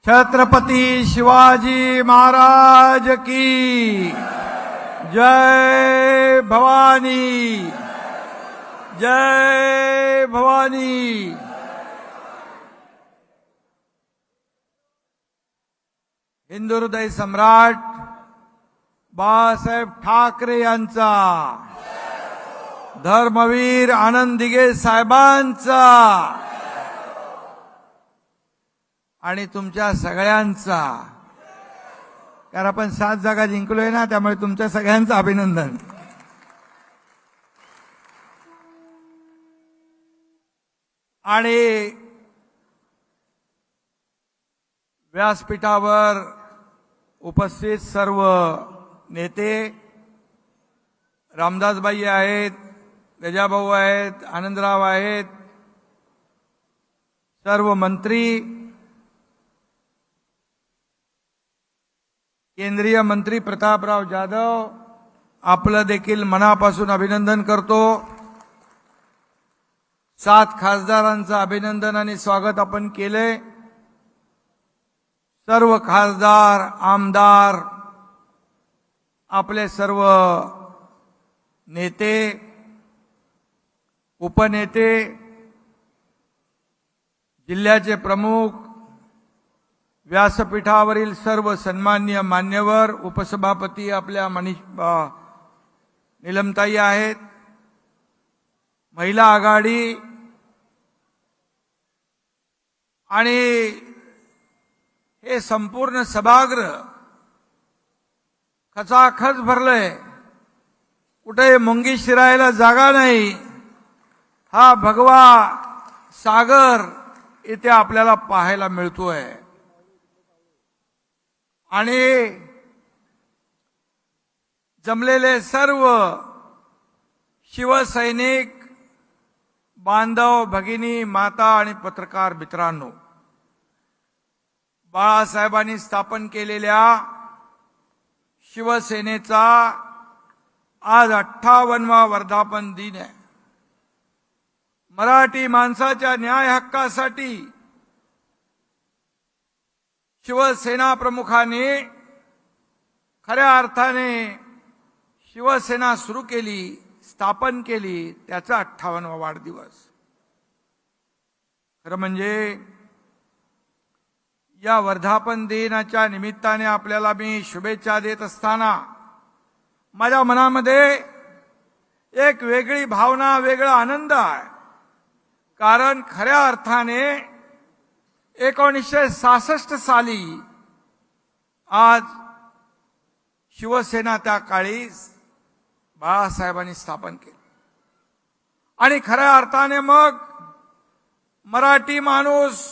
छत्रपती शिवाजी महाराज की जय भवानी, जय भवानी। हिंदू हृदय सम्राट बाळासाहेब ठाकरे यांचा, धर्मवीर आनंद दिघे साहेबांचा आणि तुमच्या सगळ्यांचा, कारण आपण 7 जागा जिंकलोय ना, त्यामुळे तुमच्या सगळ्यांचं अभिनंदन। आणि व्यासपीठावर उपस्थित सर्व नेते, रामदासबाई आहेत, गजाभाऊ आहेत, आनंदराव आहेत, सर्व मंत्री, केंद्रीय मंत्री प्रतापराव जाधव, आपलं देखील मनापासून अभिनंदन करतो। 7 खासदारांचं अभिनंदन आणि स्वागत आपण केले। सर्व खासदार, आमदार, आपले सर्व नेते, उपनेते, जिल्ह्याचे प्रमुख, व्यासपीठावरील सर्व सन्माननीय मान्यवर, उपसभापती आपल्या नीलमताई आहेत, महिला आघाडी आणि हे संपूर्ण सभागृह खचाखच भरलंय, कुठे मुंगी शिरायला जागा नाही। हा भगवा सागर इथे आपल्याला पाहायला मिळतोय। आणि जमलेले सर्व शिवसैनिक बांधव, भगिनी, माता आणि पत्रकार मित्रांनो, बाळासाहेबांनी स्थापन केलेल्या शिवसेनेचा आज 58वा वर्धापन दिन आहे। मराठी माणसाच्या न्याय हक्कासाठी शिवसेना प्रमुखांनी खऱ्या अर्थाने शिवसेना सुरू केली, स्थापन केली, त्याचा 58वा वाढदिवस। खरं म्हणजे या वर्धापन दिनाच्या निमित्ताने आपल्याला मी शुभेच्छा देत असताना माझ्या मनामध्ये एक वेगळी भावना, वेगळा आनंद आहे। कारण खऱ्या अर्थाने 1966 साली आज शिवसेना त्या काळी बाळासाहेबांनी स्थापन केली आणि खऱ्या अर्थाने मग मराठी माणूस,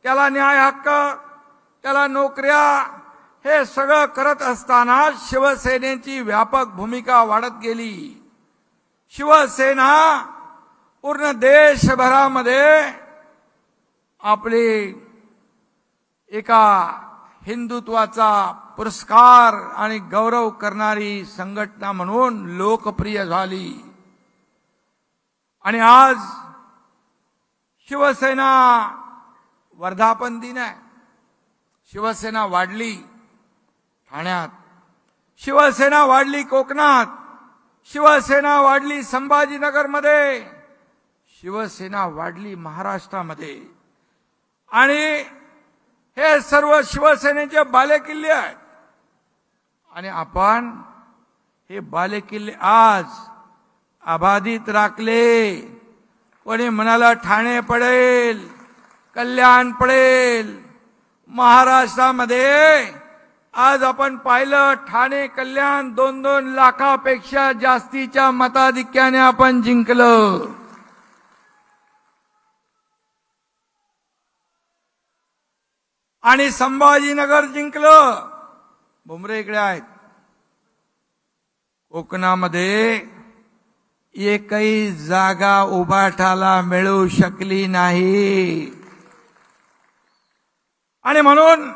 त्याला न्याय हक्क, त्याला नोकऱ्या, हे सगळं करत असताना शिवसेनेची व्यापक भूमिका वाढत गेली। शिवसेना पूर्ण देशभरामध्ये आपली एका हिंदुत्वाचा पुरस्कार आणि गौरव करणारी संघटना म्हणून लोकप्रिय झाली। आणि आज शिवसेना वर्धापन दिन आहे। शिवसेना वाढली ठाण्यात, शिवसेना वाढली कोकणात, शिवसेना वाढली संभाजीनगरमध्ये, शिवसेना वाढली महाराष्ट्रामध्ये। आणि हे सर्व शिवसेनेचे बालेकिल्ले आहेत। आणि आपण हे बालेकिल्ले आज अबाधित राखले। कोणी म्हणाला ठाणे पडेल, कल्याण पडेल, महाराष्ट्रामध्ये आज आपण पाहिलं ठाणे, कल्याण 2-2 लाखापेक्षा जास्तीच्या मताधिक्याने आपण जिंकलं। आणि संभाजीनगर जिंकलं। भुमरे इकडे आहेत। कोकणामध्ये एकही जागा उभाटाला मिळू शकली नाही। आणि म्हणून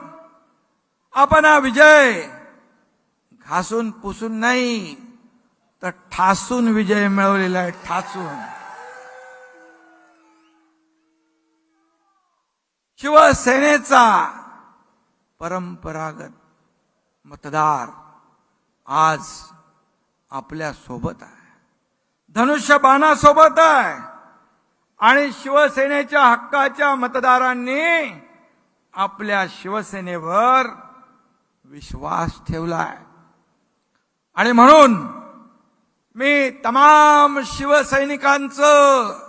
आपण हा विजय घासून पुसून नाही, तर ठासून विजय मिळवलेला आहे, ठासून। शिवसेनेचा परंपरागत मतदार आज आपल्या सोबत आहे, धनुष्यबाणासोबत आहे आणि शिवसेनेच्या हक्काच्या मतदारांनी आपल्या शिवसेनेवर विश्वास ठेवलाय. आणि म्हणून मी तमाम शिवसैनिकांचं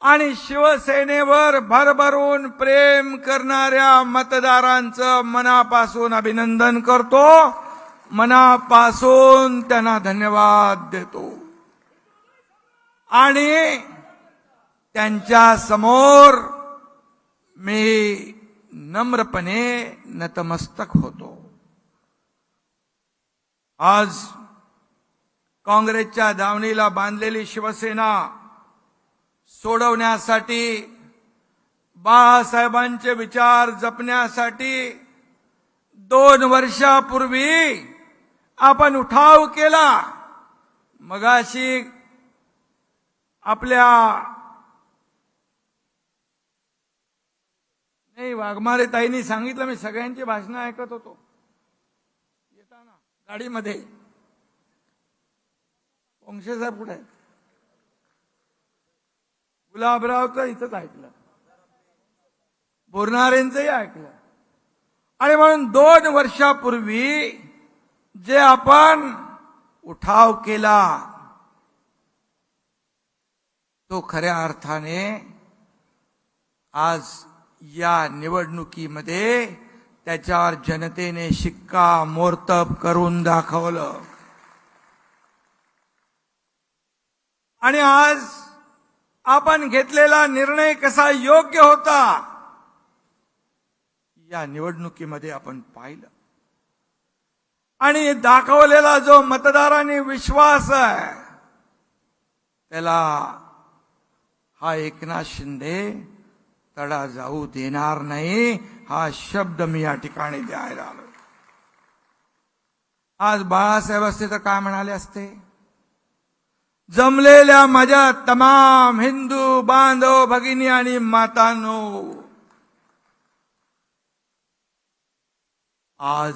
आणि शिवसेनेवर भरभरून प्रेम करणाऱ्या मतदारांचं मनापासून अभिनंदन करतो, मनापासून त्यांना धन्यवाद देतो आणि त्यांच्या समोर मी नम्रपणे नतमस्तक होतो. आज काँग्रेसच्या दावणीला बांधलेली शिवसेना सोडवण्यासाठी, बाळासाहेबांचे विचार जपण्यासाठी 2 वर्षापूर्वी आपण उठाव केला. मगाशी आपल्या वाघमारे ताईंनी सांगितलं, मी सगळ्यांची भाषणं ऐकत होतो येताना गाडीमध्ये. वंशे साहेब कुठे आहेत? गुलाबरावचं इथंच ऐकलं, बोरणारेंचंही ऐकलं. आणि म्हणून 2 वर्षापूर्वी जे आपण उठाव केला तो खऱ्या अर्थाने आज या निवडणुकीमध्ये त्याच्यावर जनतेने शिक्कामोर्तब करून दाखवलं. आणि आज आपण घेतलेला निर्णय कसा योग्य होता या निवडणुकीमध्ये आपण पाहिलं. आणि दाखवलेला जो मतदारांनी विश्वास आहे त्याला हा एकनाथ शिंदे तडा जाऊ देणार नाही, हा शब्द मी या ठिकाणी द्यायला आलो. आज बाळासाहेब असते तर काय म्हणाले असते? जमलेल्या माझ्या तमाम हिंदू बांधव भगिनी आणि मातांनो, आज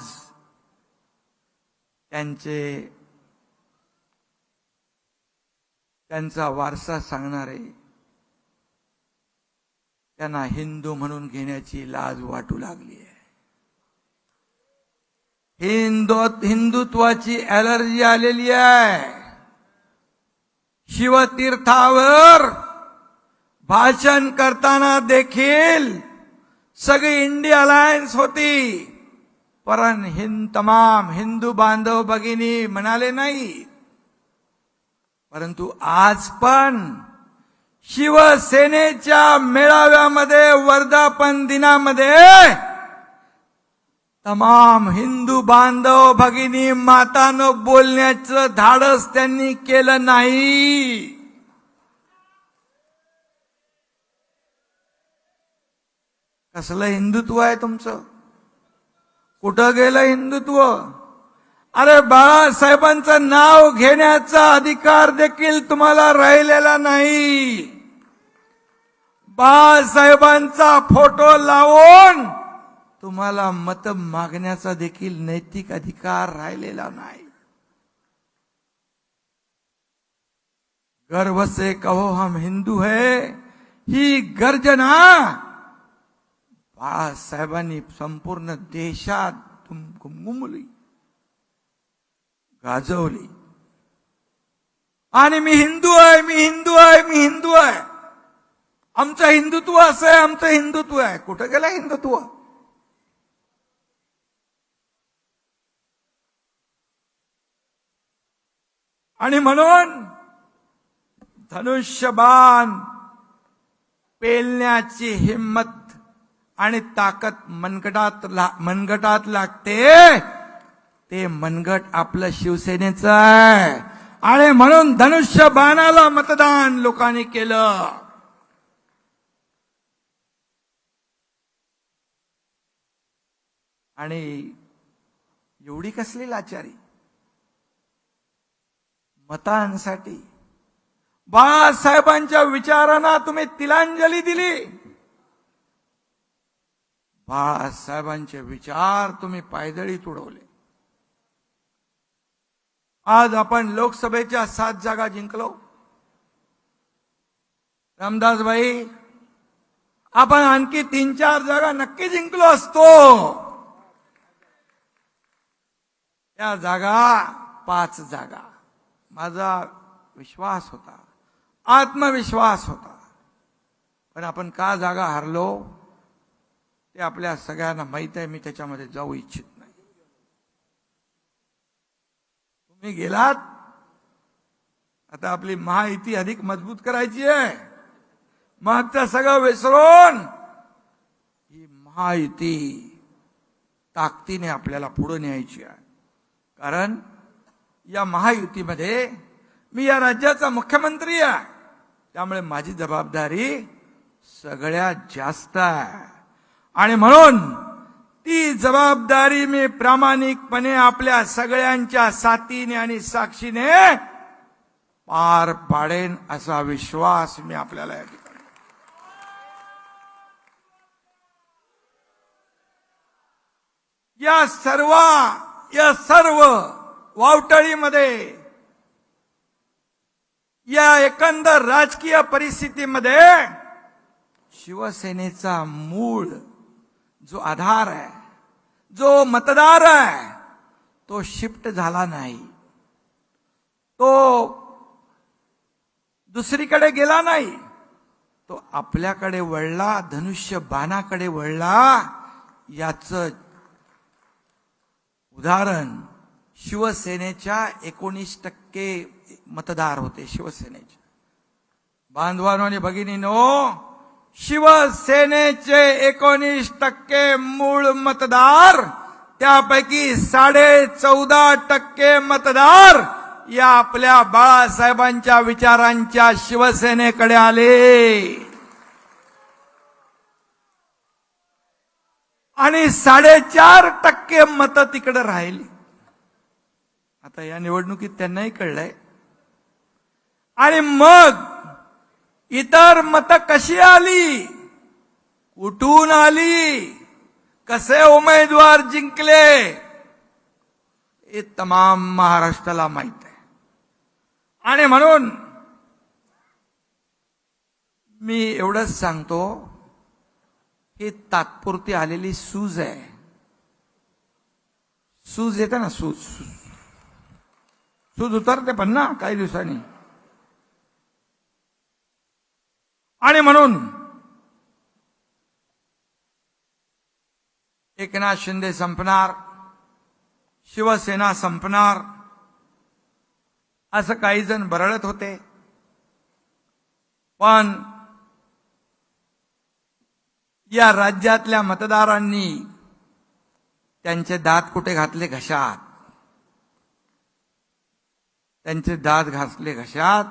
त्यांचा वारसा सांगणारे त्यांना हिंदू म्हणून घेण्याची लाज वाटू लागली आहे. हिंदुत्वाची ॲलर्जी आलेली आहे. शिवतीर्थावर भाषण करताना देखील सगळी इंडिया अलायन्स होती, पण तमाम हिंदू बांधव भगिनी म्हणाले नाही. परंतु आज पण शिवसेनेच्या मेळाव्यामध्ये, वर्धापन दिनामध्ये तमाम हिंदू बांधव भगिनी मातानं बोलण्याचं धाडस त्यांनी केलं नाही. कसलं हिंदुत्व आहे तुमचं? कुठं गेलं हिंदुत्व? अरे बाळासाहेबांचं नाव घेण्याचा अधिकार देखील तुम्हाला राहिलेला नाही. बाळासाहेबांचा फोटो लावून तुम्हाला मत मागण्याचा देखील नैतिक अधिकार राहिलेला नाही. गर्व से कहो हम हिंदू है ही गर्जना बाळासाहेबांनी संपूर्ण देशात घुमली, गाजवली. आणि मी हिंदू आहे, मी हिंदू आहे, मी हिंदू आहे, आमचं हिंदुत्व असं आहे, आमचं हिंदुत्व आहे. कुठं गेलं हिंदुत्व? आणि म्हणून धनुष्यबाण पेलण्याची हिम्मत आणि ताकद मनगटात लागते. ते मनगट आपलं शिवसेनेचं आहे. आणि म्हणून धनुष्यबाणाला मतदान लोकांनी केलं. आणि एवढी कसली लाचारी मतांसाठी? बाळासाहेबांच्या विचारांना तुम्ही तिलांजली दिली. बाळासाहेबांचे विचार तुम्ही पायदळीत उडवले. आज आपण लोकसभेच्या 7 जागा जिंकलो. रामदासभाई, आपण आणखी 3-4 जागा नक्की जिंकलो असतो. या जागा 5 जागा. माझा विश्वास होता, आत्मविश्वास होता. पण आपण का जागा हारलो ते आपल्या सगळ्यांना माहित आहे. मी त्याच्यामध्ये जाऊ इच्छित नाही. तुम्ही गेलात, आता आपली महायुती अधिक मजबूत करायची आहे. मागचं सगळं विसरून ही महायुती ताकदीने आपल्याला पुढे न्यायची आहे. कारण या महायुतीमध्ये मी या राज्याचा मुख्यमंत्री आहे. त्यामुळे माझी जबाबदारी सगळ्यात जास्त आहे. आणि म्हणून ती जबाबदारी मी प्रामाणिकपणे आपल्या सगळ्यांच्या साथीने आणि साक्षीने पार पाडेन असा विश्वास मी आपल्याला या ठिकाणी. या सर्व वावटळीमध्ये, या एकंदर राजकीय परिस्थितीमध्ये शिवसेनेचा मूळ जो आधार आहे, जो मतदार आहे, तो शिफ्ट झाला नाही. तो दुसरीकडे गेला नाही. तो आपल्याकडे वळला, धनुष्य बाणाकडे वळला. याचं उदाहरण शिवसेनेच्या 19% मतदार होते. शिवसेनेचे बांधवांनो आणि भगिनींनो, शिवसेनेचे 19% मूळ मतदार, त्यापैकी 14.5% मतदार या आपल्या बाळासाहेबांच्या विचारांच्या शिवसेनेकडे आले. आणि 4.5% मतं तिकडे राहिली. आता या निवडणुकीत त्यांनाही कळलंय. आणि मग इतर मतं कशी आली, कुठून आली, कसे उमेदवार जिंकले, हे तमाम महाराष्ट्राला माहित आहे. आणि म्हणून मी एवढंच सांगतो, ही तात्पुरती आलेली सूज आहे. सूज येते ना, सूज उतरते पण ना काही दिवसांनी. आणि म्हणून एकनाथ शिंदे संपणार, शिवसेना संपणार, असं काही जण बरळत होते. पण या राज्यातल्या मतदारांनी त्यांचे दात कुठे घातले? घशात. त्यांचे दात घासले घशात.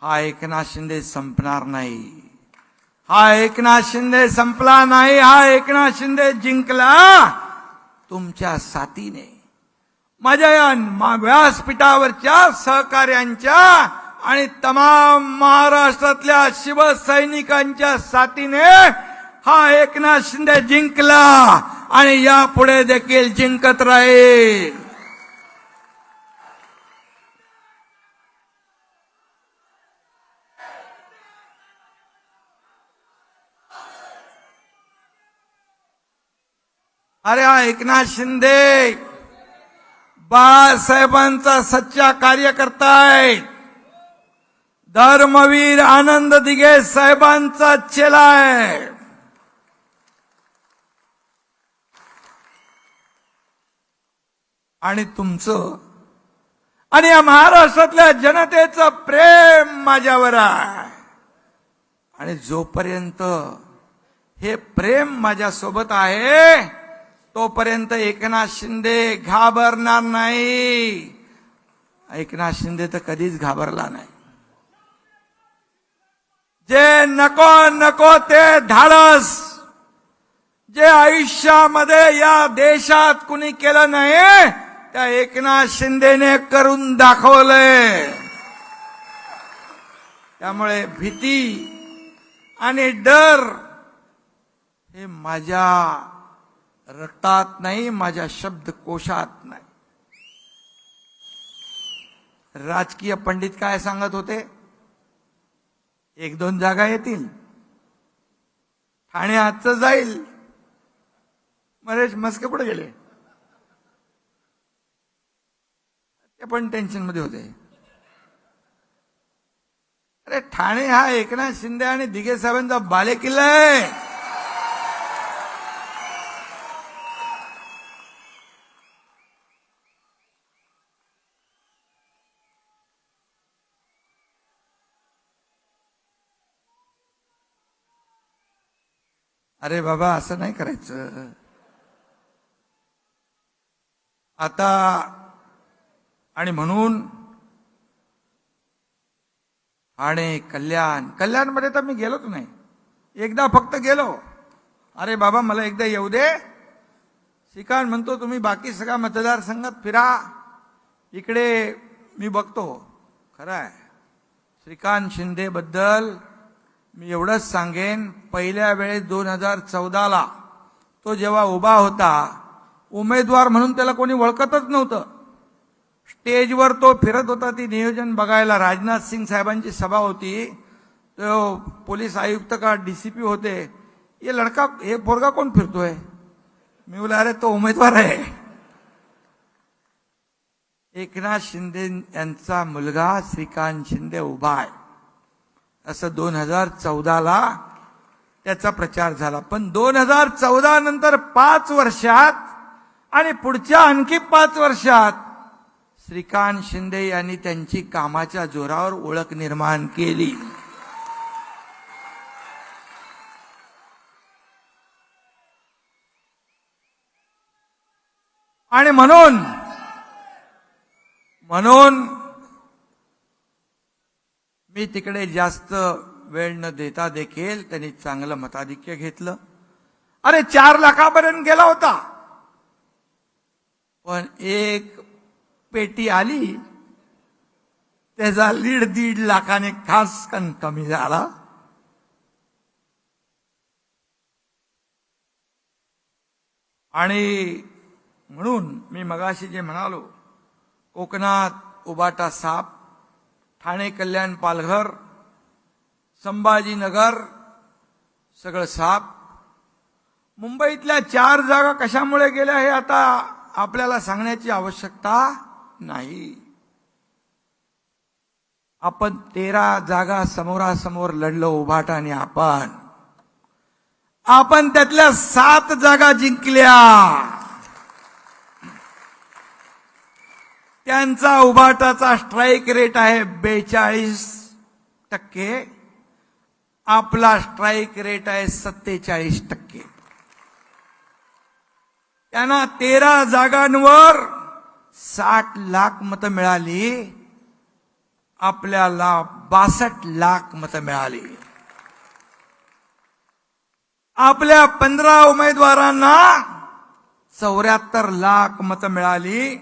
हा एकनाथ शिंदे संपणार नाही. हा एकनाथ शिंदे संपला नाही. हा एकनाथ शिंदे जिंकला तुमच्या साथीने, माझ्या या व्यासपीठावरच्या सहकार्यांच्या आणि तमाम महाराष्ट्रातल्या शिवसैनिकांच्या साथीने हा एकनाथ शिंदे जिंकला आणि यापुढे देखील जिंकत राहील. अरे हा एकनाथ शिंदे बाळासाहेबांचा सच्चा कार्यकर्ता आहे. धर्मवीर आनंद दिघे साहेबांचा चेला आहे. आणि तुमचं आणि या महाराष्ट्रातल्या जनतेचं प्रेम माझ्यावर आहे. आणि जोपर्यंत हे प्रेम माझ्यासोबत आहे तोपर्यंत एकनाथ शिंदे घाबरणार नाही. एकनाथ शिंदे तर कधीच घाबरला नाही. जे नको ते धाडस जे आयुष्यामध्ये या देशात कुणी केलं नाही त्या एकनाथ शिंदेने करून दाखवलंय. त्यामुळे भीती आणि डर हे माझ्या रक्तात नाही, माझ्या शब्दकोशात नाही. राजकीय पंडित काय सांगत होते? 1-2 जागा येतील, ठाणे आजचं जाईल. महेश मस्के पुढे गेले, ते पण टेन्शन मध्ये होते. अरे ठाणे हा एकनाथ शिंदे आणि दिघे साहेबांचा बालेकिल्ला आहे. अरे बाबा, असं नाही करायचं. आता आणि म्हणून ठाणे कल्याणमध्ये तर मी गेलोच नाही. एकदा फक्त गेलो. अरे बाबा, मला एकदा येऊ दे. श्रीकांत म्हणतो तुम्ही बाकी सगळ्या मतदारसंघात फिरा, इकडे मी बघतो. खरं आहे, श्रीकांत शिंदे बद्दल मी एवढंच सांगेन, पहिल्या वेळेस 2014ला तो जेव्हा उभा होता, उमेदवार म्हणून त्याला कोणी ओळखतच नव्हतं. स्टेजवर तो फिरत होता, ती नियोजन बघायला. राजनाथ सिंग साहेबांची सभा होती, तो पोलीस आयुक्त का डीसीपी होते. हे पोरगा कोण फिरतोय? मी बोला, अरे तो उमेदवार आहे, एकनाथ शिंदे यांचा मुलगा श्रीकांत शिंदे उभा आहे. असं 2014ला त्याचा प्रचार झाला. पण 2014 नंतर 5 वर्षात आणि पुढच्या आणखी 5 वर्षात श्रीकांत शिंदे यांनी त्यांची कामाच्या जोरावर ओळख निर्माण केली. आणि म्हणून मी तिकडे जास्त वेळ न देता देखील त्यांनी चांगलं मताधिक्य घेतलं. अरे 4 लाखापर्यंत गेला होता, पण एक पेटी आली, त्याचा लीड 1.5 लाखाने खास कमी झाला. आणि म्हणून मी मगाशी जे म्हणालो, कोकणात उबाटा साप, ठाणे, कल्याण, पालघर, संभाजीनगर सगळं साप. मुंबईतल्या 4 जागा कशामुळे गेल्या हे आता आपल्याला सांगण्याची आवश्यकता नाही. आपण 13 जागा समोरासमोर लढलो, उभाटा आणि आपण त्यातल्या 7 जागा जिंकल्या. त्यांचा उभाटाचा स्ट्राईक रेट आहे 42%, आपला स्ट्राईक रेट आहे 47%. त्यांना 13 जागांवर 60 लाख मतं मिळाली, आपल्याला 62 लाख मतं मिळाली. आपल्या 15 उमेदवारांना 74 लाख मतं मिळाली.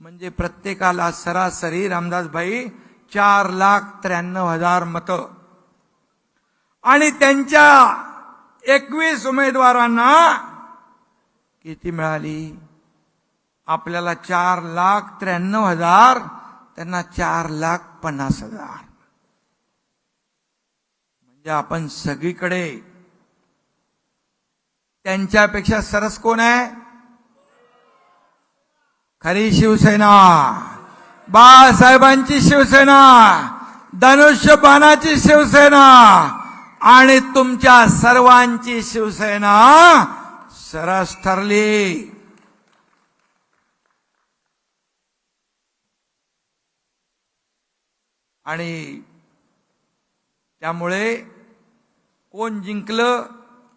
म्हणजे प्रत्येकाला सरासरी रामदासभाई 4,93,000 मतं. आणि त्यांच्या 21 उमेदवारांना किती मिळाली? आपल्याला 4,93,000, त्यांना 4,50,000. म्हणजे आपण सगळीकडे त्यांच्यापेक्षा सरस कोण आहे? खरी शिवसेना, बाळासाहेबांची शिवसेना, धनुष्यबाणाची शिवसेना आणि तुमच्या सर्वांची शिवसेना सरस ठरली. आणि त्यामुळे कोण जिंकलं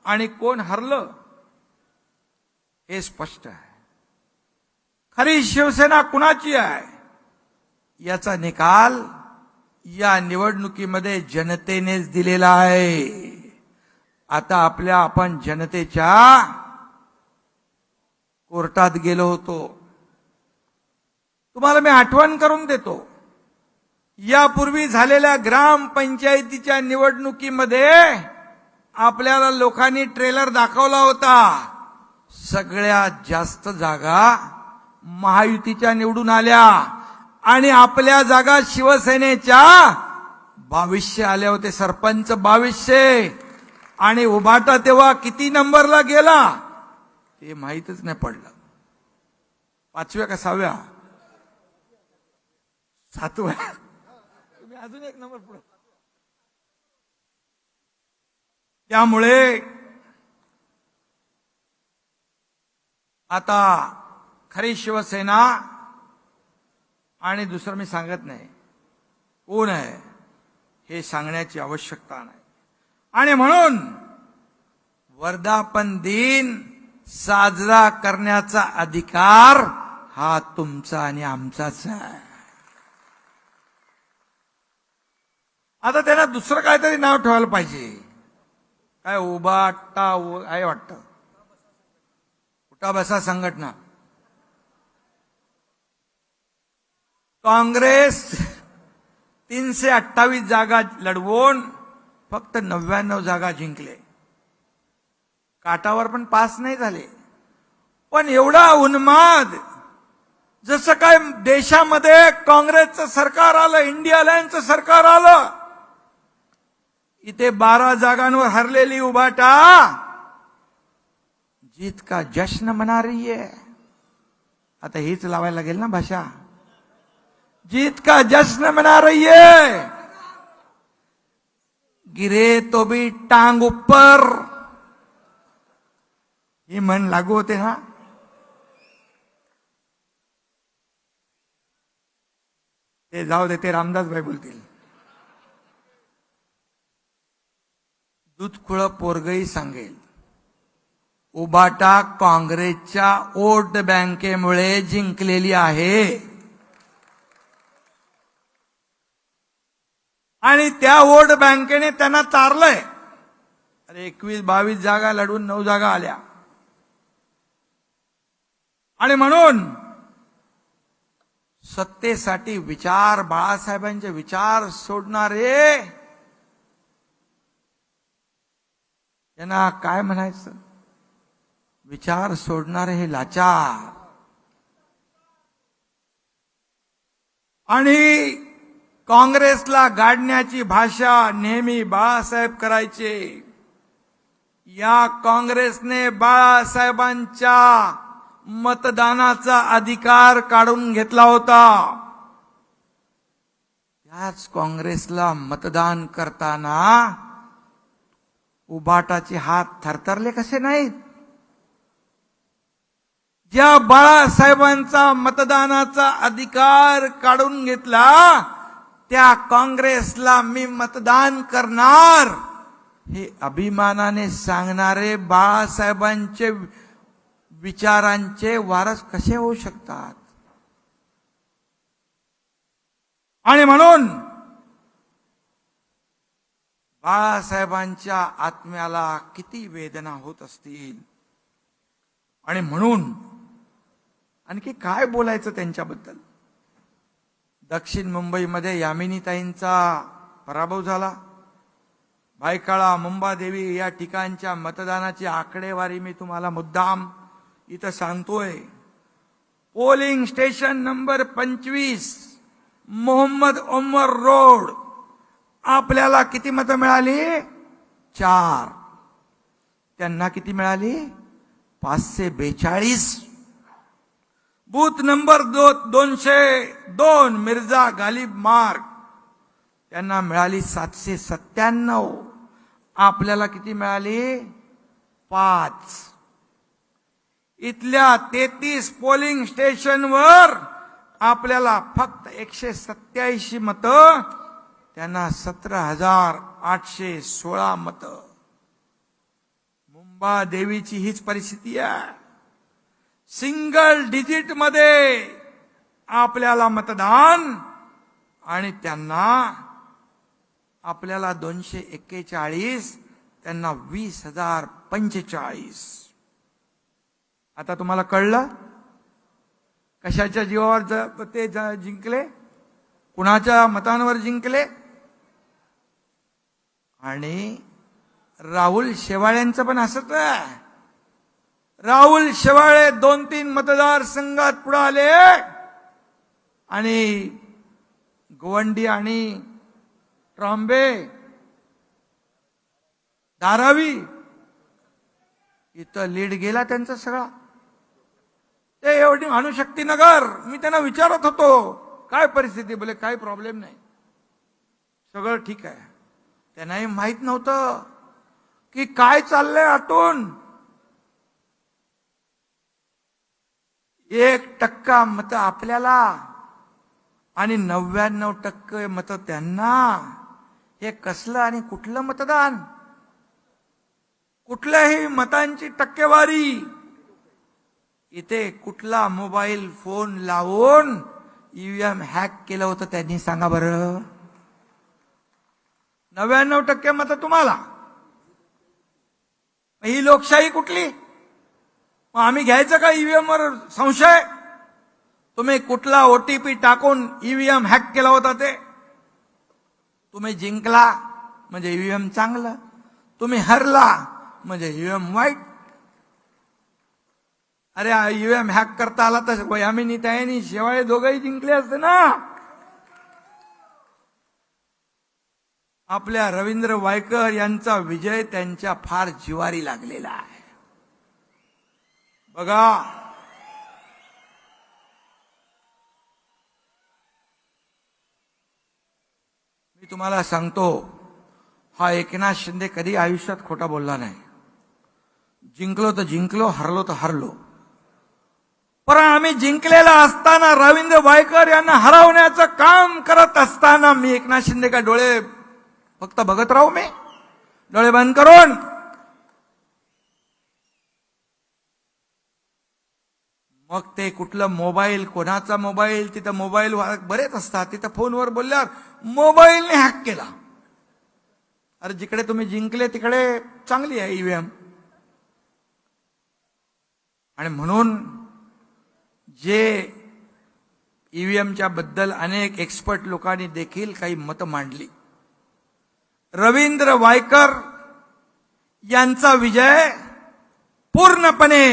आणि कोण हरलं हे स्पष्ट आहे. खरी शिवसेना कुणाची आहे याचा निकाल या निवडणुकीमध्ये जनतेनेच दिलेला आहे. आता आपण जनतेच्या कोर्टात गेलो होतो. तुम्हाला मी आठवण करून देतो, यापूर्वी झालेल्या ग्रामपंचायतीच्या निवडणुकीमध्ये आपल्याला लोकांनी ट्रेलर दाखवला होता, सगळ्यात जास्त जागा महायुतीच्या निवडून आल्या आणि आपल्या जागा शिवसेनेच्या 2200 आल्या होते, सरपंच 2200. आणि उभाटा तेव्हा किती नंबरला गेला ते माहीतच नाही पडलं. 5व्या का 6व्या? 7व्या. तुम्ही अजून एक नंबर पुढे. त्यामुळे आता खरी शिवसेना, आणि दुसरं मी सांगत नाही कोण आहे हे सांगण्याची आवश्यकता नाही. आणि म्हणून वर्धापन दिन साजरा करण्याचा अधिकार हा तुमचा आणि आमचाच आहे. आता त्यांना दुसरं काहीतरी नाव ठेवायला पाहिजे. काय उभाटा आहे वाटतं, उठा बसा संघटना. काँग्रेस 328 जागा लढवून फक्त 99 जागा जिंकले. काटावर पण पास नाही झाले. पण एवढा उन्माद, जसं काय देशामध्ये काँग्रेसचं सरकार आलं, इंडिया अलायन्सचं सरकार आलं, इथे 12 जागांवर हरलेली उभाटा जीत का जश्न मना रही है. आता हीच लावायला लागेल ना भाषा. जीत का जश्न मना रही है, गिरे तो भी टांग ऊपर, ही म्हण लागू होते ना. ते जाऊ दे, ते रामदास भाई बोलतील. दूधखुळ पोरगही सांगेल, उभाटा काँग्रेसच्या वोट बँकेमुळे जिंकलेली आहे. आणि त्या वोट बँकेने त्यांना तारलंय. अरे 21-22 जागा लढून 9 जागा आल्या. आणि म्हणून सत्तेसाठी विचार, बाळासाहेबांचे विचार सोडणारे, त्यांना काय म्हणायचं, विचार सोडणारे हे लाचार. आणि काँग्रेसला गाडण्याची भाषा नेहमी बाळासाहेब करायचे. या काँग्रेसने बाळासाहेबांच्या मतदानाचा अधिकार काढून घेतला होता. त्याच काँग्रेसला मतदान करताना उभाटाचे हात थरथरले कसे नाहीत. ज्या बाळासाहेबांचा मतदानाचा अधिकार काढून घेतला त्या काँग्रेसला मी मतदान करणार हे अभिमानाने सांगणारे बाळासाहेबांचे विचारांचे वारस कसे होऊ शकतात. आणि म्हणून बाळासाहेबांच्या आत्म्याला किती वेदना होत असतील. आणि म्हणून आणखी काय बोलायचं त्यांच्याबद्दल. दक्षिण मुंबईमध्ये यामिनीताईंचा पराभव झाला. भायखळा, मुंबादेवी या ठिकाणच्या मतदानाची आकडेवारी मी तुम्हाला मुद्दाम इथं सांगतोय. Polling station number 25 Mohammad Umar road, आपल्याला किती मतं मिळाली? 4. त्यांना किती मिळाली? 542. बूथ नंबर 202 मिर्झा गालिब मार्ग, त्यांना मिळाली 797. आपल्याला किती मिळाली? 5. इथल्या 33 पोलिंग स्टेशनवर आपल्याला फक्त 187 मतं, त्यांना 17,816 मतं. मुंबादेवीची हीच परिस्थिती आहे. सिंगल डिजिट मध्ये आपल्याला मतदान आणि त्यांना आपल्याला 241, त्यांना 20,045. आता तुम्हाला कळलं कशाच्या जीवावर ते जिंकले, कुणाच्या मतांवर जिंकले. आणि राहुल शेवाळ्यांचं पण असंच आहे. राहुल शेवाळे 2-3 मतदारसंघात पुढे आले आणि गोवंडी आणि ट्रॉम्बे, धारावी इथं लीड गेला त्यांचा सगळा. ते एवढी अणुशक्ती नगर, मी त्यांना विचारत होतो काय परिस्थिती, बोले काय प्रॉब्लेम नाही, सगळं ठीक आहे. त्यांनाही माहित नव्हतं की काय चाललंय आतून. 1% मत आपल्याला आणि 99% मत त्यांना. हे कसलं आणि कुठलं मतदान, कुठल्याही मतांची टक्केवारी. इथे कुठला मोबाईल फोन लावून ईव्हीएम हॅक केलं होतं त्यांनी, सांगा बरं. 99% मत तुम्हाला. ही लोकशाही कुठली? मग आम्ही घ्यायचं का ईव्हीएम वर संशय? तुम्ही कुठला ओटीपी टाकून ईव्हीएम हॅक केला होता ते? तुम्ही जिंकला म्हणजे ईव्हीएम चांगलं, तुम्ही हरला म्हणजे ईव्हीएम वाईट. अरे ईव्हीएम हॅक करता आला तर वयामिनी त्यानी शेवाळे दोघंही जिंकले असते ना. आपल्या रवींद्र वायकर यांचा विजय त्यांच्या फार जिवारी लागलेला आहे. बघा, मी तुम्हाला सांगतो, हा एकनाथ शिंदे कधी आयुष्यात खोटा बोलला नाही. जिंकलो तर जिंकलो, हरलो तर हरलो. पण आम्ही जिंकलेला असताना, रवींद्र वायकर यांना हरवण्याचं काम करत असताना मी एकनाथ शिंदे का डोळे फक्त बघत राहू? मी डोळे बंद करून? मग ते कुठलं मोबाईल, कोणाचा मोबाईल, तिथं मोबाईल बरेच असतात, तिथं फोनवर बोलल्यावर मोबाईलने हॅक केला. अरे जिकडे तुम्ही जिंकले तिकडे चांगली आहे ईव्हीएम. आणि म्हणून जे ईव्हीएमच्या बद्दल अनेक एक्सपर्ट लोकांनी देखील काही मतं मांडली. रवींद्र वायकर यांचा विजय पूर्णपणे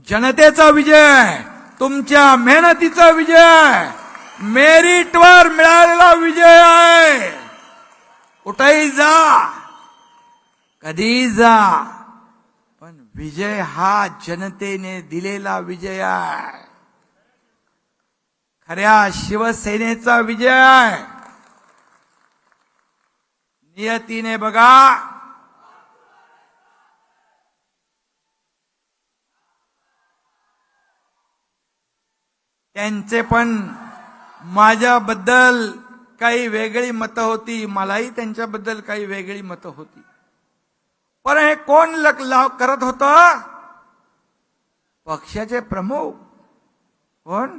जनतेचा विजय, तुमच्या मेहनतीचा विजय, मेरिटवर मिळालेला विजय आहे. कुठेही जा, कधी जा, पण विजय हा जनतेने दिलेला विजय आहे. खऱ्या शिवसेनेचा विजय आहे. नियतीने बघा, त्यांचे पण माझ्याबद्दल काही वेगळी मतं होती, मलाही त्यांच्याबद्दल काही वेगळी मतं होती. पण हे कोण करत होतं? पक्षाचे प्रमुख. कोण?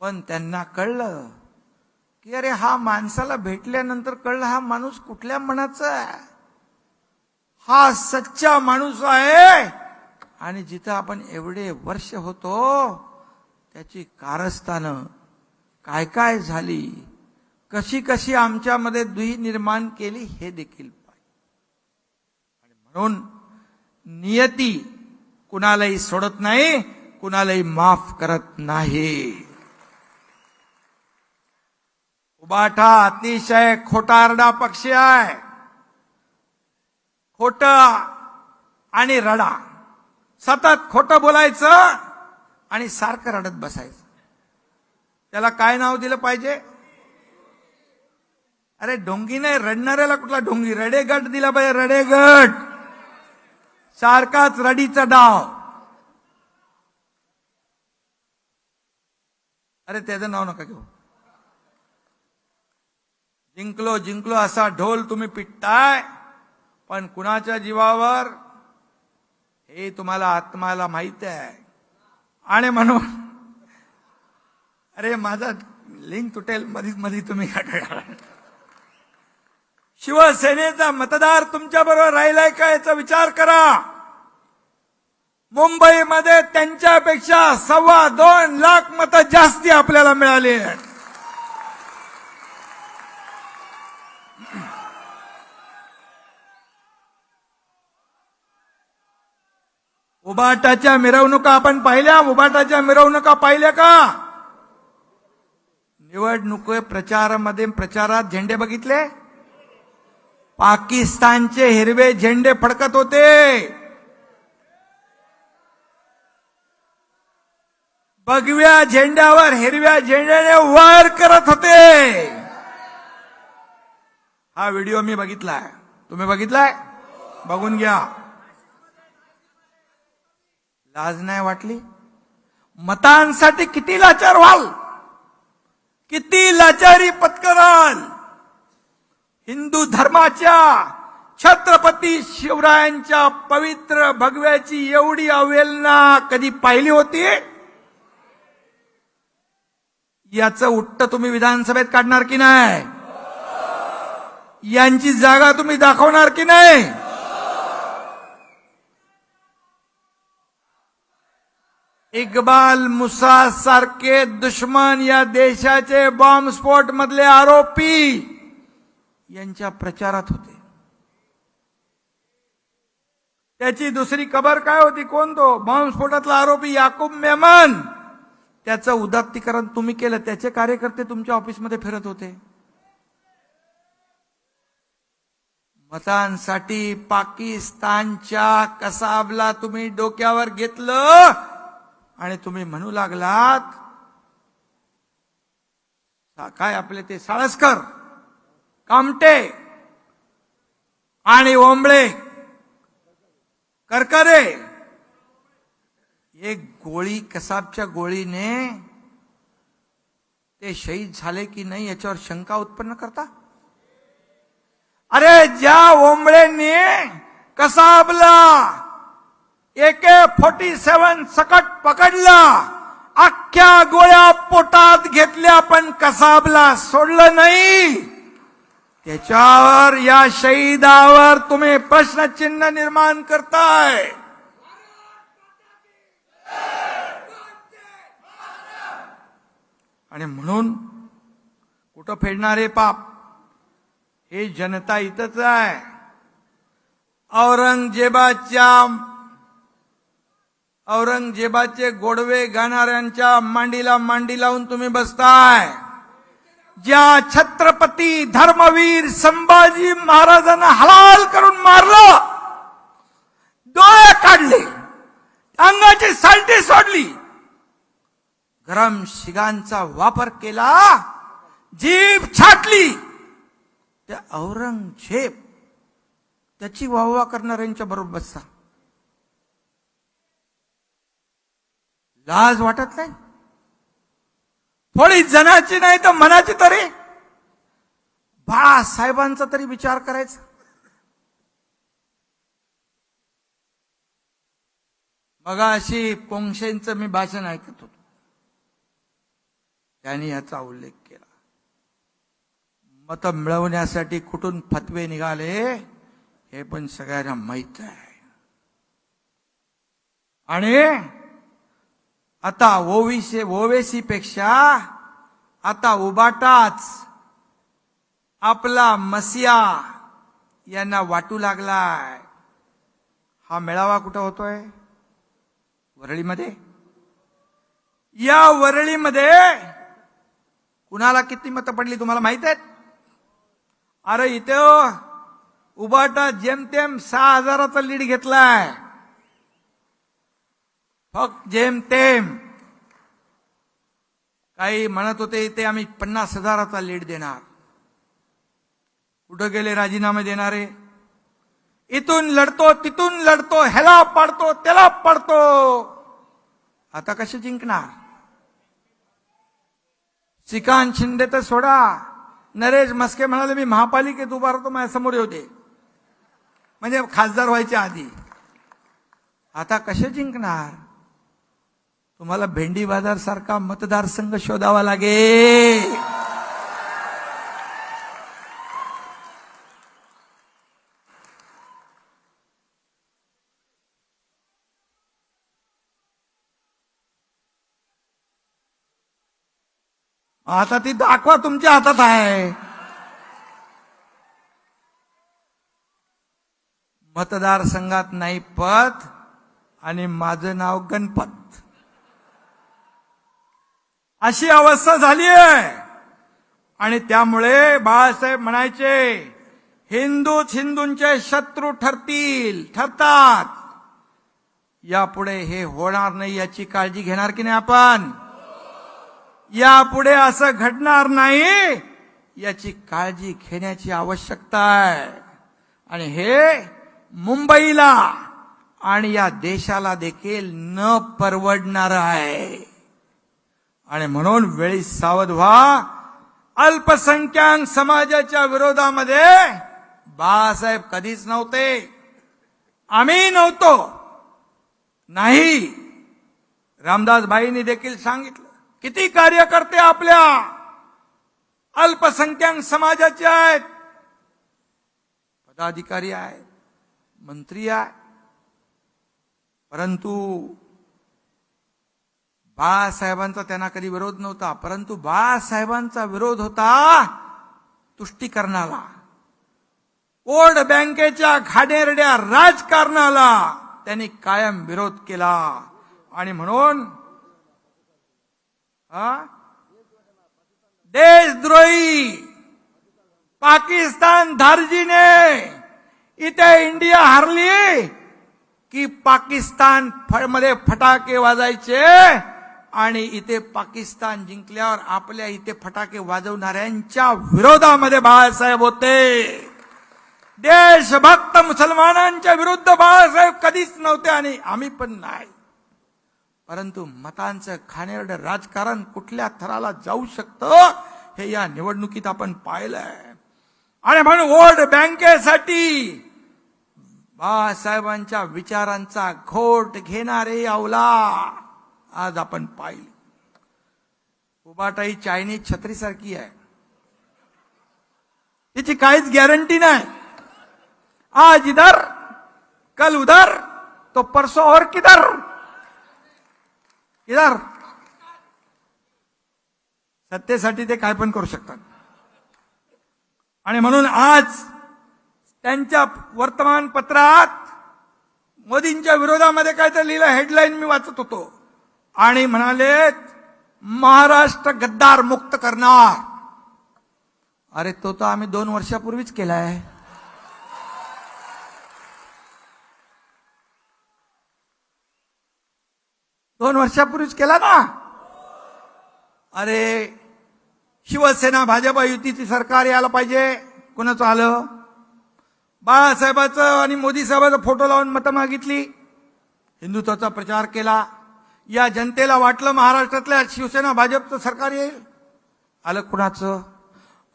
पण त्यांना कळलं की अरे हा माणसाला भेटल्यानंतर कळलं हा माणूस कुठल्या मनाचा आहे. हा सच्चा माणूस आहे. आणि जिथं आपण एवढे वर्ष होतो त्याची कारस्थानं काय काय झाली, कशी कशी आमच्यामध्ये दुही निर्माण केली हे देखील पाहिजे. आणि म्हणून नियती कुणालाही सोडत नाही, कुणालाही माफ करत नाही. उबाठा अतिशय खोटारडा पक्ष आहे. खोट आणि रडा, सतत खोटं बोलायचं आणि सारखं रडत बसायचं. त्याला काय नाव दिलं पाहिजे? अरे ढोंगी नाही, रडणाऱ्याला कुठला ढोंगी? रडेगट दिला पाहिजे, रडेगट. सारखाच रडीचा डाव. अरे त्याचं नाव नका घेऊ. जिंकलो जिंकलो असा ढोल तुम्ही पिटताय, पण कुणाच्या जीवावर हे तुम्हाला आत्माला माहित आहे. आणि म्हणून अरे माझा लिंक तुटेल मध्ये तुम्ही काय? शिवसेनेचा मतदार तुमच्या बरोबर राहिलाय का याचा विचार करा. मुंबईमध्ये त्यांच्यापेक्षा 2.25 लाख मतं जास्ती आपल्याला मिळाली. उबाटाच्या मिरवणुका आपण पाहिल्या? उबाटाच्या मिरवणुका पाहिल्या का? निवडणूक प्रचारात झेंडे बघितले? पाकिस्तानचे हिरवे झेंडे फडकत होते. भगव्या झेंड्यावर हिरव्या झेंड्याने वार करत होते. हा व्हिडिओ मी बघितलाय. तुम्ही बघितलाय? बघून घ्या. लाज नाही वाटली? मतांसाठी किती लाचार व्हाल, किती लाचारी पत्कराल. हिंदू धर्माच्या छत्रपती शिवरायांच्या पवित्र भगव्याची एवढी अवहेलना कधी पाहिली होती? याचं उट्ट तुम्ही विधानसभेत काढणार की नाही? यांची जागा तुम्ही दाखवणार की नाही? इक्बाल मुसा सारखे दुश्मन, या देशाचे बॉम्बस्फोट मधले आरोपी यांच्या प्रचारात होते. त्याची दुसरी खबर काय होती? कोण तो बॉम्बस्फोटातला आरोपी? याकूब मेमन. त्याचं उदात्तीकरण तुम्ही केलं. त्याचे कार्यकर्ते तुमच्या ऑफिसमध्ये फिरत होते. मतांसाठी पाकिस्तानच्या कसाबला तुम्ही डोक्यावर घेतलं आणि तुम्ही म्हणू लागलात काय आपले ते साळसकर, कामटे आणि ओंबळे, करकरे, एक गोळी, कसाबच्या गोळीने ते शहीद झाले की नाही याच्यावर शंका उत्पन्न करता? अरे ज्या ओंबळेंनी कसाबला AK-47 सकट पकडला, अख्ख्या गोळ्या पोटात घेतल्या, पण कसाबला सोडलं नाही, त्याच्यावर, या शहीदावर तुम्ही प्रश्नचिन्ह निर्माण करताय. आणि म्हणून कुठं फेडणारे पाप? हे जनता इथंच आहे. औरंगजेबाचे गोडवे गाणाऱ्यांच्या मांडीला मांडी लावून तुम्ही बसताय. ज्या छत्रपती धर्मवीर संभाजी महाराजांना हलाल करून मारलं, डोळे काढले, अंगाची सालटी सोडली, गरम शिगांचा वापर केला, जीभ छाटली, त्या औरंगजेब त्याची वाहवा करणाऱ्यांच्या बरोबर बसता. लाज वाटत नाही? थोडी जनाची नाही तर मनाची तरी. बाळासाहेबांचा तरी विचार करायचा. मगाशी पोंक्षेंचं मी भाषण ऐकत होतो, त्यांनी याचा उल्लेख केला. मत मिळवण्यासाठी कुठून फतवे निघाले हे पण सगळ्यांना माहित आहे. आणि आता ओवेसी पेक्षा आता उबाटाच आपला मसिया यांना वाटू लागलाय. हा मेळावा कुठं होतोय? वरळीमध्ये. या वरळीमध्ये कुणाला किती मतं पडली तुम्हाला माहित आहेत? अरे इथं उबाटा जेमतेम 6,000चा लीड घेतलाय. फक्त जेमतेम. काही म्हणत होते इथे आम्ही 50,000चा लीड देणार. कुठं गेले राजीनामे देणारे? इथून लढतो, तिथून लढतो, ह्याला पाडतो, त्याला पाडतो. आता कसे जिंकणार? श्रीकांत शिंदे तर सोडा, नरेश म्हस्के म्हणाले मी महापालिकेत उभा राहतो, माझ्या समोर होते, म्हणजे खासदार व्हायच्या आधी. आता कसे जिंकणार? तुम्हाला भेंडी बाजार सारखा मतदारसंघ शोधावा लागेल. आता ती दाखवा, तुमच्या हातात आहे. मतदारसंघात नाही पत, आणि माझं नाव गणपत. अशी अवस्था झाली आहे. आणि त्यामुळे बाळासाहेब म्हणायचे, हिंदूच हिंदूंचे शत्रू ठरतात. यापुढे हे होणार नाही याची काळजी घेणार की नाही आपण? यापुढे असं घडणार नाही याची काळजी घेण्याची आवश्यकता आहे. आणि हे मुंबईला आणि या देशाला देखील न परवडणार आहे. आणि म्हणून वेळी सावध व्हा. अल्पसंख्याक समाजाच्या विरोधामध्ये बाळासाहेब कधीच नव्हते. आम्ही नव्हतो. नाही, रामदासभाईंनी देखील सांगितलं, किती कार्यकर्ते आपल्या अल्पसंख्याक समाजाचे आहेत, पदाधिकारी आहेत, मंत्री आहेत. परंतु बाळासाहेबांचा त्यांना कधी विरोध नव्हता. परंतु बाळासाहेबांचा विरोध होता तुष्टीकरणाला, वोट बँकेच्या घाणेरड्या राजकारणाला त्यांनी कायम विरोध केला. आणि म्हणून देशद्रोही पाकिस्तान धार्जीने इथे इंडिया हारली की पाकिस्तान मध्ये फटाके वाजायचे आणि इथे पाकिस्तान जिंकल्यावर आपल्या इथे फटाके वाजवणाऱ्यांच्या विरोधामध्ये बाळासाहेब होते. देशभक्त मुसलमानांच्या विरुद्ध बाळासाहेब कधीच नव्हते आणि आम्ही पण नाही. परंतु मतांचं घाणेरडं राजकारण कुठल्या थराला जाऊ शकतं हे या निवडणुकीत आपण पाहिलंय. आणि म्हणून वोट बँकेसाठी बाळासाहेबांच्या विचारांचा घोट घेणारे अवला आज आपण पाहिली. उबाटाई चायनीज छत्रीसारखी आहे, तिची काहीच गॅरंटी नाही. आज इधर कल उधर तो परसों और किधर इधर. सत्तेसाठी ते काय पण करू शकतात. आणि म्हणून आज त्यांच्या वर्तमानपत्रात मोदींच्या विरोधामध्ये काय तर लिहिलं, हेडलाईन मी वाचत होतो आणि म्हणाले महाराष्ट्र गद्दार मुक्त करणार. अरे तो तर आम्ही 2 वर्षापूर्वीच केलाय. दोन वर्षापूर्वीच केला ना. अरे शिवसेना भाजप युतीची सरकार यायला पाहिजे. कोणाचं आलं? बाळासाहेबाचं आणि मोदी साहेबाचा फोटो लावून मतं मागितली, हिंदुत्वाचा प्रचार केला. या जनतेला वाटलं महाराष्ट्रातल्या शिवसेना भाजपचं सरकार येईल. आलं कुणाचं?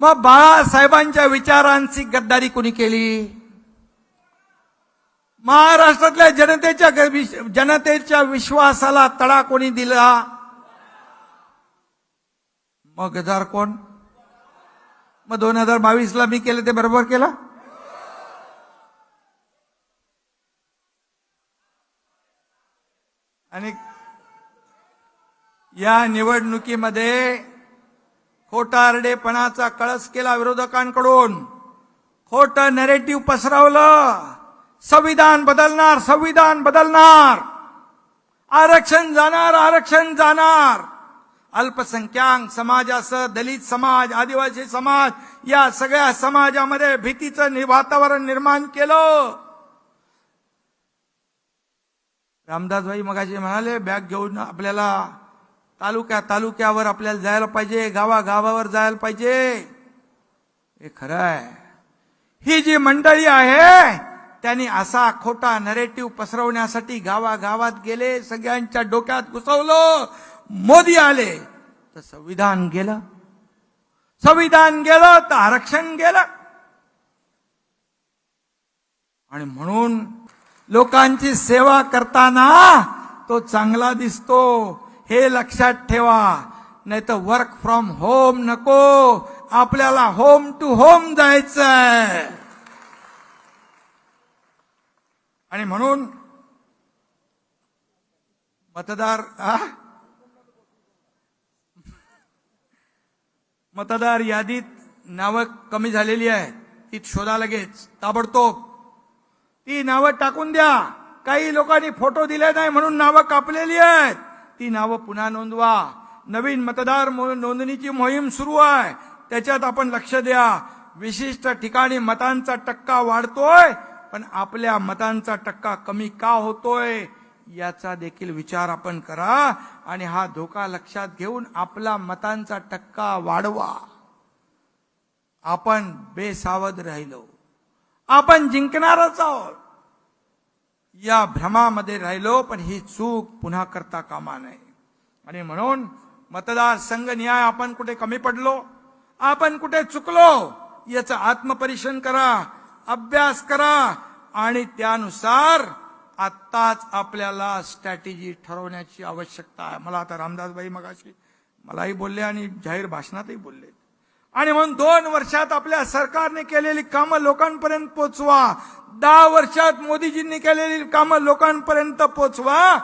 मग बाळासाहेबांच्या विचारांची गद्दारी कोणी केली? महाराष्ट्रातल्या जनतेच्या विश्वासाला तडा कोणी दिला? मग गद्दार कोण? मग 2022ला मी केलं ते बरोबर केलं? आणि या निवडणुकीमध्ये खोटारडेपणाचा कळस केला विरोधकांकडून. खोटं नॅरेटिव्ह पसरवलं. संविधान बदलणार, संविधान बदलणार, आरक्षण जाणार, आरक्षण जाणार. अल्पसंख्याक समाजासह दलित समाज, आदिवासी समाज या सगळ्या समाजामध्ये भीतीचं वातावरण निर्माण केलं. रामदासभाई मगाशी म्हणाले, बॅग घेऊन आपल्याला तालुक्यावर आपल्याला जायला पाहिजे, गावागावावर जायला पाहिजे. हे खरं आहे. ही जी मंडळी आहे त्यांनी असा खोटा नरेटिव्ह पसरवण्यासाठी गावागावात गेले, सगळ्यांच्या डोक्यात घुसवलं. मोदी आले तर संविधान गेलं, संविधान गेलं तर आरक्षण गेलं. आणि म्हणून लोकांची सेवा करताना तो चांगला दिसतो, हे लक्षात ठेवा. नाही तर वर्क फ्रॉम होम नको, आपल्याला होम टू होम जायचंय. आणि म्हणून मतदार यादीत नावं कमी झालेली आहेत, ती शोधा लगेच ताबडतोब. ती नावं टाकून द्या. काही लोकांनी फोटो दिले नाही म्हणून नावं कापलेली आहेत, ती नावं पुन्हा नोंदवा. नवीन मतदार नोंदणीची मोहीम सुरू आहे, त्याच्यात आपण लक्ष द्या. विशिष्ट ठिकाणी मतांचा टक्का वाढतोय, पण आपल्या मतांचा टक्का कमी का होतोय याचा देखील विचार आपण करा आणि हा धोका लक्षात घेऊन आपला मतांचा टक्का वाढवा. आपण बेसावध राहिलो, आपण जिंकणारच आहोत या भ्रमामध्ये राहिलो, पण ही चूक पुन्हा करता कामा नये. आणि म्हणून मतदार संघ न्याय आपण कुठे कमी पडलो, आपण कुठे चुकलो याचं आत्मपरीक्षण करा, अभ्यास करा आणि त्यानुसार आत्ताच आपल्याला स्ट्रॅटेजी ठरवण्याची आवश्यकता आहे. मला आता रामदासबाई मगाशी मलाही बोलले आणि जाहीर भाषणातही बोलले. आणि म्हणून 2 वर्षात आपल्या सरकारने केलेली कामं लोकांपर्यंत पोचवा. 10 वर्षात मोदीजींनी केलेली कामं लोकांपर्यंत पोचवा.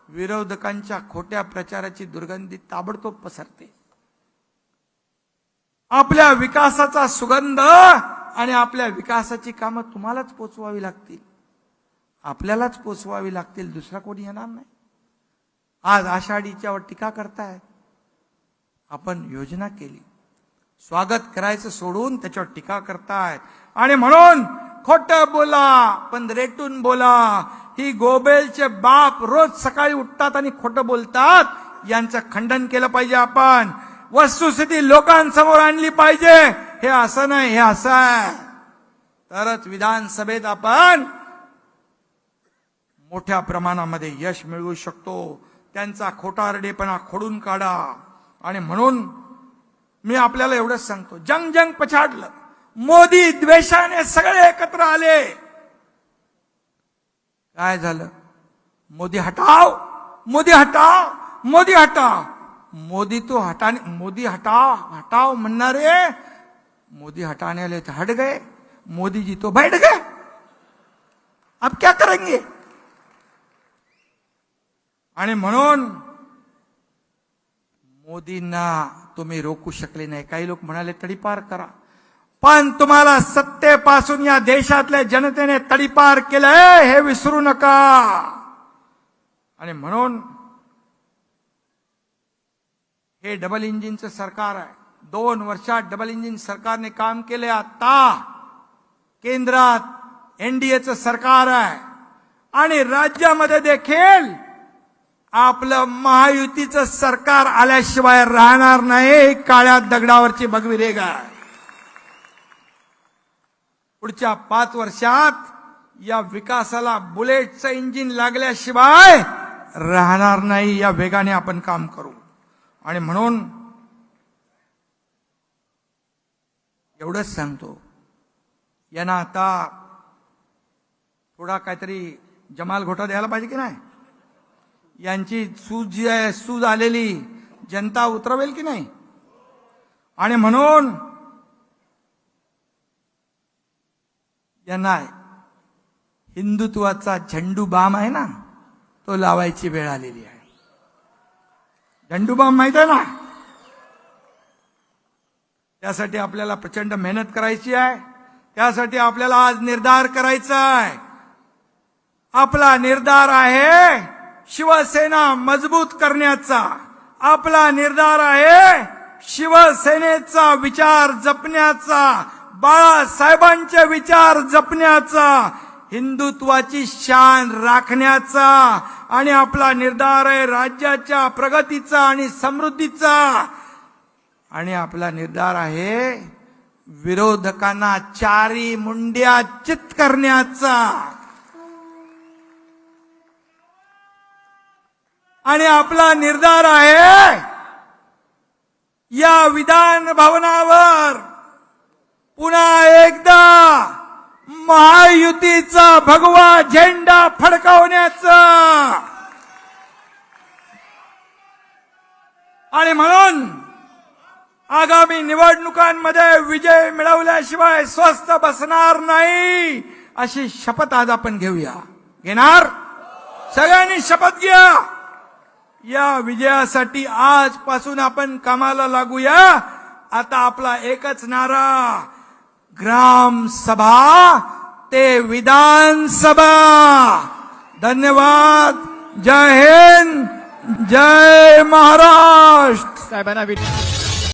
विरोधकांच्या खोट्या प्रचाराची दुर्गंधी ताबडतोब पसरते. आपल्या विकासाचा सुगंध आणि आपल्या विकासाची कामं तुम्हालाच पोचवावी लागतील, आपल्यालाच पोचवावी लागतील, दुसरा कोणी येणार नाही. आज आषाढीच्यावर टीका करतायत. आपण योजना केली, स्वागत करायचं सोडून त्याच्यावर टीका करतायत. आणि म्हणून खोटं बोला पण रेटून बोला. ही गोबेलचे बाप रोज सकाळी उठतात आणि खोटं बोलतात, यांचं खंडन केलं पाहिजे. आपण वस्तुस्थिती लोकांसमोर आणली पाहिजे. हे असं नाही, हे असं आहे, तरच विधानसभेत आपण मोठ्या प्रमाणामध्ये यश मिळवू शकतो. त्यांचा खोटारडेपणा खोडून काढा. आणि म्हणून मी आपल्याला एवढंच सांगतो, जंग पछाडलं, मोदी द्वेषाने सगळे एकत्र आले. काय झालं? मोदी हटाव, मोदी हटाव, मोदी हटाव. मोदी तो हटाने, मोदी हटाव हटाव म्हणणारे मोदी हटाने वाले तो हट गए, मोदी जी तो बैठ गए. अब क्या करेंगे? आणि म्हणून मोदींना तुम्ही रोखू शकले नाही. काही लोक म्हणाले तडीपार करा, पण तुम्हाला सत्तेपासून या देशातल्या जनतेने तडीपार केलंय हे विसरू नका. आणि म्हणून हे डबल इंजिनचं सरकार आहे. 2 वर्षात डबल इंजिन सरकारने काम केले. आता केंद्रात एनडीएचं सरकार आहे आणि राज्यामध्ये देखील आपलं महायुतीचं सरकार आल्याशिवाय राहणार नाही. काळ्या दगडावरची भगवी रेघ आहे. पुढच्या 5 वर्षात या विकासाला बुलेटचं इंजिन लागल्याशिवाय राहणार नाही. या वेगाने आपण काम करू. आणि म्हणून एवढंच सांगतो, यांना आता थोडा काहीतरी जमाल घोटा द्यायला पाहिजे की नाही. यांची सूज जी आहे, सूज आलेली जनता उतरवेल की नाही. आणि म्हणून यांना हिंदुत्वाचा झेंडू बाम आहे ना, तो लावायची वेळ आलेली आहे. झेंडू बाम माहित आहे ना, त्यासाठी आपल्याला प्रचंड मेहनत करायची आहे. त्यासाठी आपल्याला आज निर्धार करायचा आहे. आपला निर्धार आहे शिवसेना मजबूत करण्याचा. आपला निर्धार आहे शिवसेनेचा विचार जपण्याचा, बाळासाहेबांचे विचार जपण्याचा, हिंदुत्वाची शान राखण्याचा. आणि आपला निर्धार आहे राज्याच्या प्रगतीचा आणि समृद्धीचा. आणि आपला निर्धार आहे विरोधकांना चारी मुंड्या चित करण्याचा. आणि आपला निर्धार आहे या विधान भवनावर पुन्हा एकदा महायुतीचा भगवा झेंडा फडकावण्याचा. आणि म्हणून आगामी निवडणुकांमध्ये विजय मिळवल्याशिवाय स्वस्थ बसणार नाही, अशी शपथ आज आपण घेऊया. घेणार? सगळ्यांनी शपथ घ्या. या विजयासाठी आजपासून आपण कामाला लागूया. आता आपला एकच नारा, ग्राम सभा ते विधानसभा, धन्यवाद. जय हिंद, जय महाराष्ट्र. साहेबांना